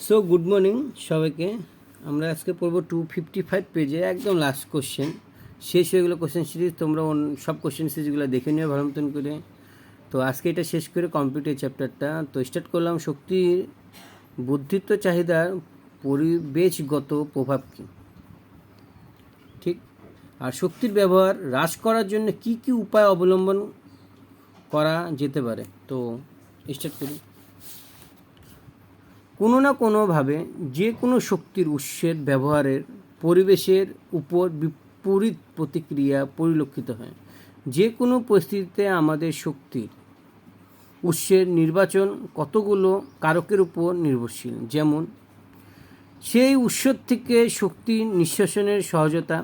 So good morning সবাইকে। আমরা আজকে পড়বো 255 পেজে একদম লাস্ট কোশ্চেন, শেষ হয়ে গেলো কোশ্চেন সিরিজ। তোমরা সব কোশ্চেন সিরিজগুলো দেখে নিও ভালো মতন করে। তো আজকে এটা শেষ করে কমপ্লিট এই চ্যাপ্টারটা। তো স্টার্ট করলাম, শক্তির বুদ্ধিত্ব চাহিদার পরিবেশগত প্রভাব কী, ঠিক। আর শক্তির ব্যবহার হ্রাস করার জন্য কি কি উপায় অবলম্বন করা যেতে পারে। তো স্টার্ট করি। কোনো না কোনোভাবে যে কোনো শক্তির উৎসের ব্যবহারের পরিবেশের উপর বিপরীত প্রতিক্রিয়া পরিলক্ষিত হয়। যে কোনো পরিস্থিতিতে আমাদের শক্তির উৎসের নির্বাচন কতগুলো কারকের উপর নির্ভরশীল, যেমন সেই উৎস থেকে শক্তি নিঃষ্কাশনের সহজতা,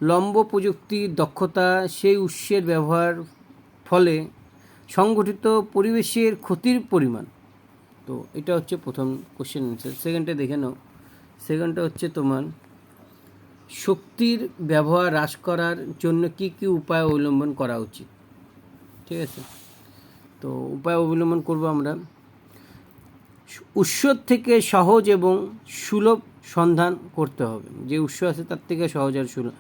লম্ব প্রযুক্তির দক্ষতা, সেই উৎসের ব্যবহার ফলে সংঘটিত পরিবেশের ক্ষতির পরিমাণ। তো এটা হচ্ছে প্রথম কোশ্চেন অ্যান্সার। সেকেন্ডটা দেখে নাও। সেকেন্ডটা হচ্ছে তোমার শক্তির ব্যবহার হ্রাস করার জন্য কি কি উপায় অবলম্বন করা উচিত, ঠিক আছে। তো উপায় অবলম্বন করব আমরা। উৎস থেকে সহজ এবং সুলভ সন্ধান করতে হবে। যে উৎস আছে তার থেকে সহজ আর সুলভ।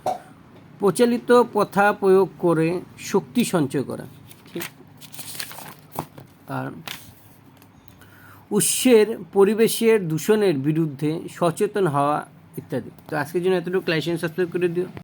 প্রচলিত প্রথা প্রয়োগ করে শক্তি সঞ্চয় করা, ঠিক। আর উৎসের পরিবেশের দূষণের বিরুদ্ধে সচেতন হওয়া ইত্যাদি। তো আজকের জন্য এতটুকু। লাইক সাবস্ক্রাইব করে দিও।